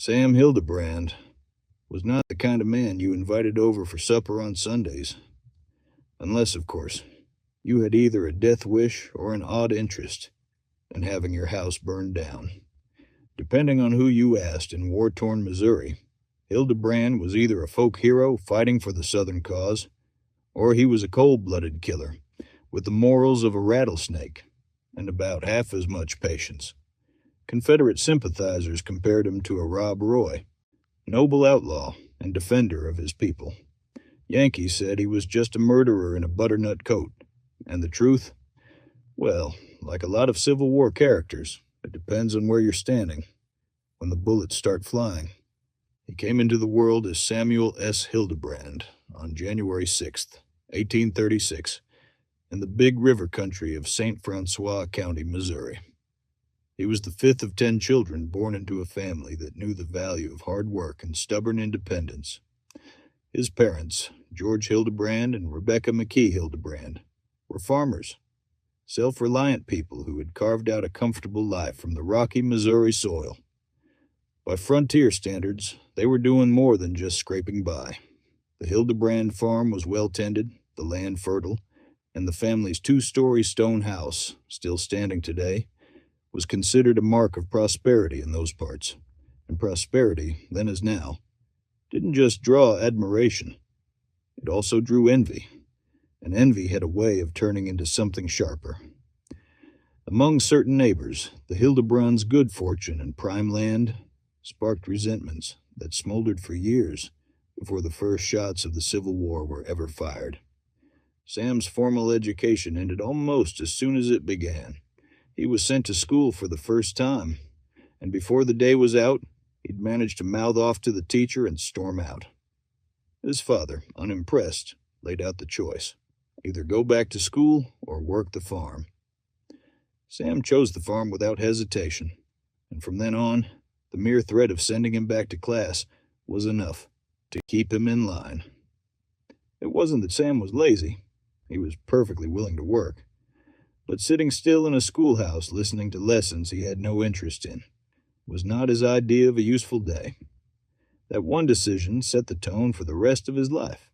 Sam Hildebrand was not the kind of man you invited over for supper on Sundays, unless, of course, you had either a death wish or an odd interest in having your house burned down. Depending on who you asked in war-torn Missouri, Hildebrand was either a folk hero fighting for the Southern cause, or he was a cold-blooded killer with the morals of a rattlesnake and about half as much patience. Confederate sympathizers compared him to a Rob Roy, noble outlaw and defender of his people. Yankees said he was just a murderer in a butternut coat. And the truth? Well, like a lot of Civil War characters, it depends on where you're standing when the bullets start flying. He came into the world as Samuel S. Hildebrand on January 6th, 1836, in the Big River country of St. Francois County, Missouri. He was the fifth of 10 children born into a family that knew the value of hard work and stubborn independence. His parents, George Hildebrand and Rebecca McKee Hildebrand, were farmers, self-reliant people who had carved out a comfortable life from the rocky Missouri soil. By frontier standards, they were doing more than just scraping by. The Hildebrand farm was well-tended, the land fertile, and the family's 2-story stone house, still standing today, was considered a mark of prosperity in those parts. And prosperity, then as now, didn't just draw admiration. It also drew envy, and envy had a way of turning into something sharper. Among certain neighbors, the Hildebrands' good fortune and prime land sparked resentments that smoldered for years before the first shots of the Civil War were ever fired. Sam's formal education ended almost as soon as it began. He was sent to school for the first time, and before the day was out, he'd managed to mouth off to the teacher and storm out. His father, unimpressed, laid out the choice: either go back to school or work the farm. Sam chose the farm without hesitation, and from then on, the mere threat of sending him back to class was enough to keep him in line. It wasn't that Sam was lazy. He was perfectly willing to work. But sitting still in a schoolhouse listening to lessons he had no interest in was not his idea of a useful day. That one decision set the tone for the rest of his life.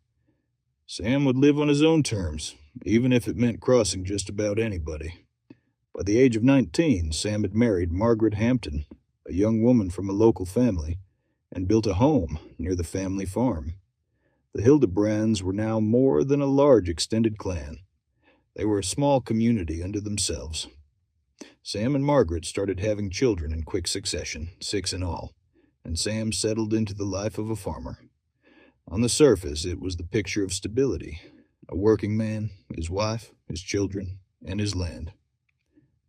Sam would live on his own terms, even if it meant crossing just about anybody. By the age of 19, Sam had married Margaret Hampton, a young woman from a local family, and built a home near the family farm. The Hildebrands were now more than a large extended clan. They were a small community unto themselves. Sam and Margaret started having children in quick succession, 6 in all, and Sam settled into the life of a farmer. On the surface, it was the picture of stability: a working man, his wife, his children, and his land.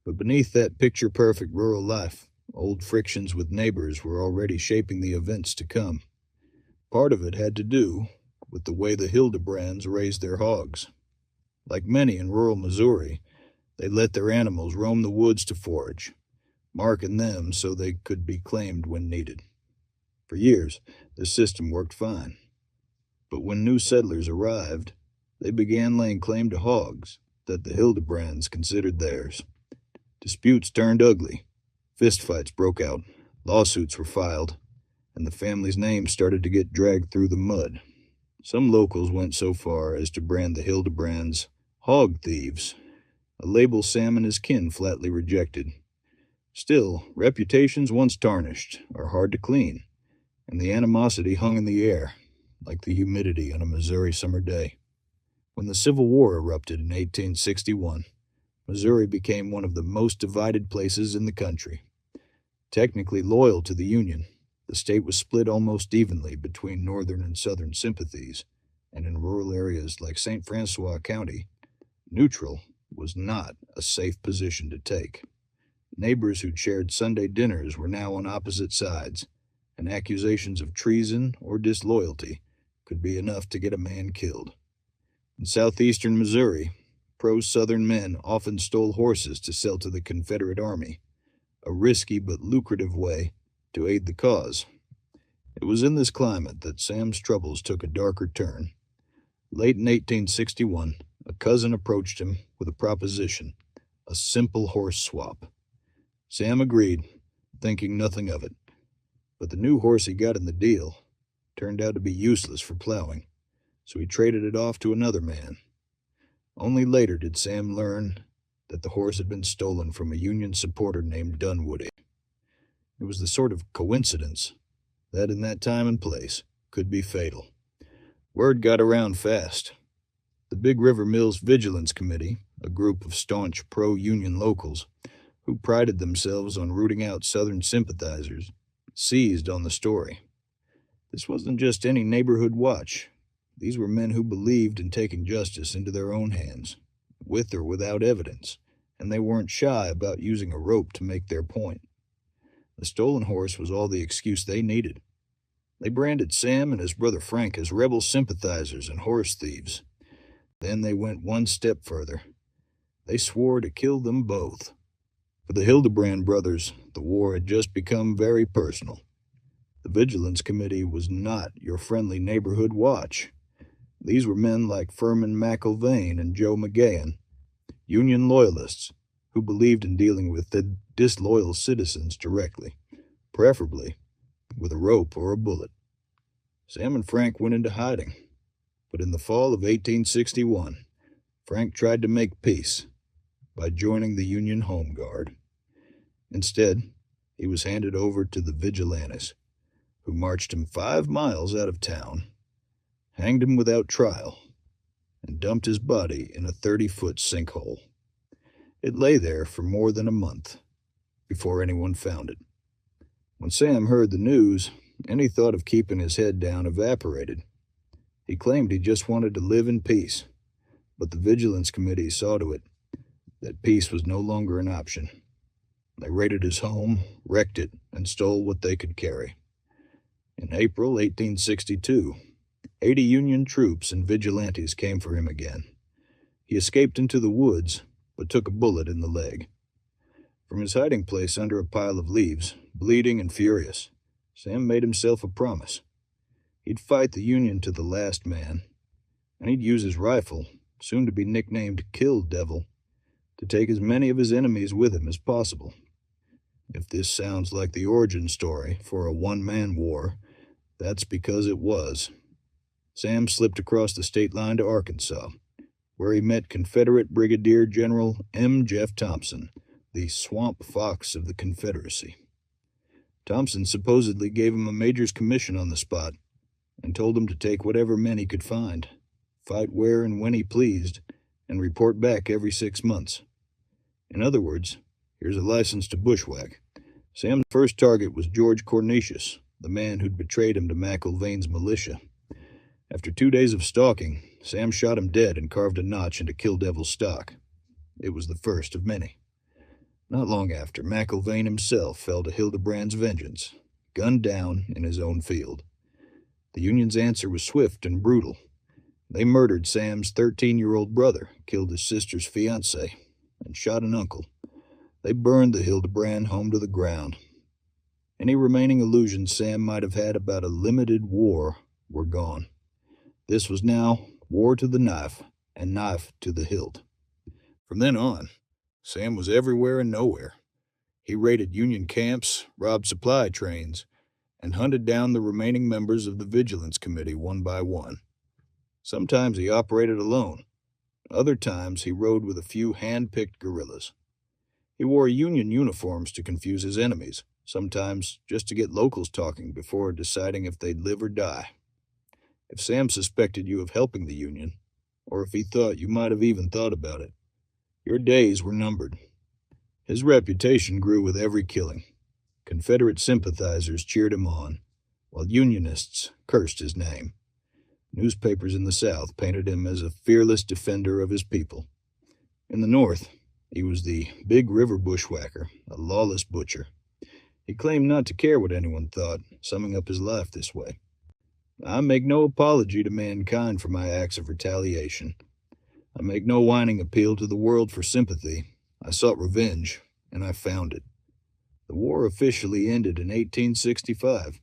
But beneath that picture-perfect rural life, old frictions with neighbors were already shaping the events to come. Part of it had to do with the way the Hildebrands raised their hogs. Like many in rural Missouri, they let their animals roam the woods to forage, marking them so they could be claimed when needed. For years, this system worked fine. But when new settlers arrived, they began laying claim to hogs that the Hildebrands considered theirs. Disputes turned ugly, fistfights broke out, lawsuits were filed, and the family's name started to get dragged through the mud. Some locals went so far as to brand the Hildebrands hog thieves, a label Sam and his kin flatly rejected. Still, reputations once tarnished are hard to clean, and the animosity hung in the air, like the humidity on a Missouri summer day. When the Civil War erupted in 1861, Missouri became one of the most divided places in the country. Technically loyal to the Union, the state was split almost evenly between northern and southern sympathies, and in rural areas like St. Francois County, neutral was not a safe position to take. Neighbors who'd shared Sunday dinners were now on opposite sides, and accusations of treason or disloyalty could be enough to get a man killed. In southeastern Missouri, pro-Southern men often stole horses to sell to the Confederate Army, a risky but lucrative way to aid the cause. It was in this climate that Sam's troubles took a darker turn. Late in 1861, a cousin approached him with a proposition: a simple horse swap. Sam agreed, thinking nothing of it. But the new horse he got in the deal turned out to be useless for plowing, so he traded it off to another man. Only later did Sam learn that the horse had been stolen from a Union supporter named Dunwoody. It was the sort of coincidence that, in that time and place, could be fatal. Word got around fast. The Big River Mills Vigilance Committee, a group of staunch pro-Union locals who prided themselves on rooting out Southern sympathizers, seized on the story. This wasn't just any neighborhood watch. These were men who believed in taking justice into their own hands, with or without evidence, and they weren't shy about using a rope to make their point. The stolen horse was all the excuse they needed. They branded Sam and his brother Frank as rebel sympathizers and horse thieves. Then they went one step further. They swore to kill them both. For the Hildebrand brothers, the war had just become very personal. The Vigilance Committee was not your friendly neighborhood watch. These were men like Furman McIlvaine and Joe McGahan, Union loyalists who believed in dealing with the disloyal citizens directly, preferably with a rope or a bullet. Sam and Frank went into hiding, but in the fall of 1861, Frank tried to make peace by joining the Union Home Guard. Instead, he was handed over to the vigilantes, who marched him 5 miles out of town, hanged him without trial, and dumped his body in a 30-foot sinkhole. It lay there for more than a month before anyone found it. When Sam heard the news, any thought of keeping his head down evaporated. He claimed he just wanted to live in peace, but the Vigilance Committee saw to it that peace was no longer an option. They raided his home, wrecked it, and stole what they could carry. In April 1862, 80 Union troops and vigilantes came for him again. He escaped into the woods, but took a bullet in the leg. From his hiding place under a pile of leaves, bleeding and furious, Sam made himself a promise. He'd fight the Union to the last man, and he'd use his rifle, soon to be nicknamed Kill Devil, to take as many of his enemies with him as possible. If this sounds like the origin story for a one-man war, that's because it was. Sam slipped across the state line to Arkansas, where he met Confederate Brigadier General M. Jeff Thompson, the Swamp Fox of the Confederacy. Thompson supposedly gave him a major's commission on the spot and told him to take whatever men he could find, fight where and when he pleased, and report back every 6 months. In other words, here's a license to bushwhack. Sam's first target was George Cornetius, the man who'd betrayed him to McIlvaine's militia. After 2 days of stalking, Sam shot him dead and carved a notch into Kill Devil's stock. It was the first of many. Not long after, McIlvaine himself fell to Hildebrand's vengeance, gunned down in his own field. The Union's answer was swift and brutal. They murdered Sam's 13-year-old brother, killed his sister's fiancé, and shot an uncle. They burned the Hildebrand home to the ground. Any remaining illusions Sam might have had about a limited war were gone. This was now war to the knife, and knife to the hilt. From then on, Sam was everywhere and nowhere. He raided Union camps, robbed supply trains, and hunted down the remaining members of the Vigilance Committee one by one. Sometimes he operated alone. Other times he rode with a few hand-picked guerrillas. He wore Union uniforms to confuse his enemies, sometimes just to get locals talking before deciding if they'd live or die. If Sam suspected you of helping the Union, or if he thought you might have even thought about it, your days were numbered. His reputation grew with every killing. Confederate sympathizers cheered him on, while Unionists cursed his name. Newspapers in the South painted him as a fearless defender of his people. In the North, he was the Big River Bushwhacker, a lawless butcher. He claimed not to care what anyone thought, summing up his life this way. I make no apology to mankind for my acts of retaliation. I make no whining appeal to the world for sympathy. I sought revenge, and I found it. The war officially ended in 1865,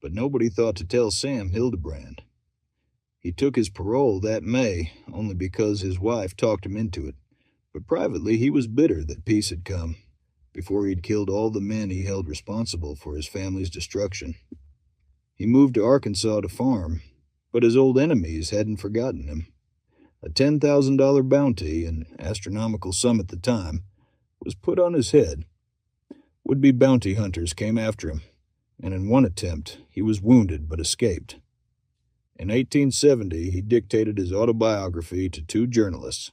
but nobody thought to tell Sam Hildebrand. He took his parole that May only because his wife talked him into it, but privately he was bitter that peace had come. before he'd killed all the men he held responsible for his family's destruction. He moved to Arkansas to farm, but his old enemies hadn't forgotten him. A $10,000 bounty, an astronomical sum at the time, was put on his head. Would-be bounty hunters came after him, and in one attempt he was wounded but escaped. In 1870, he dictated his autobiography to two journalists,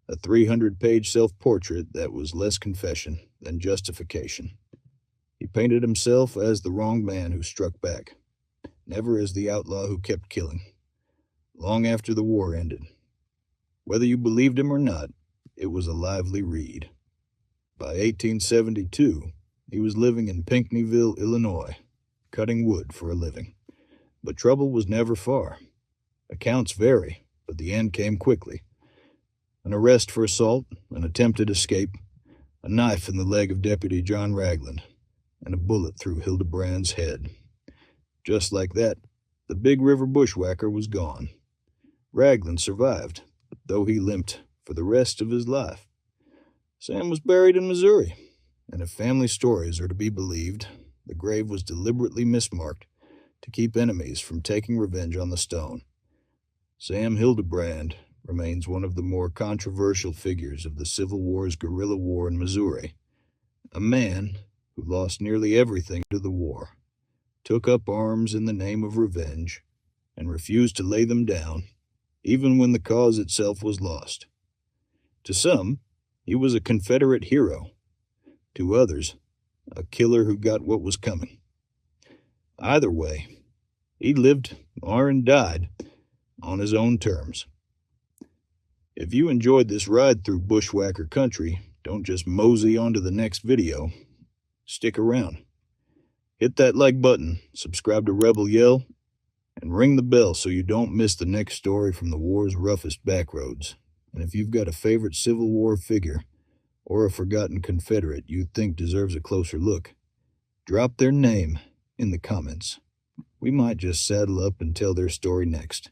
a 300-page self-portrait that was less confession than justification. He painted himself as the wrong man who struck back, never as the outlaw who kept killing. Long after the war ended, whether you believed him or not, it was a lively read. By 1872, he was living in Pinckneyville, Illinois, cutting wood for a living. But trouble was never far. Accounts vary, but the end came quickly. An arrest for assault, an attempted escape, a knife in the leg of Deputy John Ragland, and a bullet through Hildebrand's head. Just like that, the big River Bushwhacker was gone. Ragland survived, though he limped for the rest of his life. Sam was buried in Missouri, and if family stories are to be believed, the grave was deliberately mismarked to keep enemies from taking revenge on the stone. Sam Hildebrand remains one of the more controversial figures of the Civil War's guerrilla war in Missouri, a man who lost nearly everything to the war, took up arms in the name of revenge, and refused to lay them down, even when the cause itself was lost. To some, he was a Confederate hero. To others, a killer who got what was coming. Either way, he lived or died on his own terms. If you enjoyed this ride through Bushwhacker country, don't just mosey on to the next video. Stick around. Hit that like button, subscribe to Rebel Yell, and ring the bell so you don't miss the next story from the war's roughest backroads. And if you've got a favorite Civil War figure or a forgotten Confederate you think deserves a closer look, drop their name in the comments. We might just saddle up and tell their story next.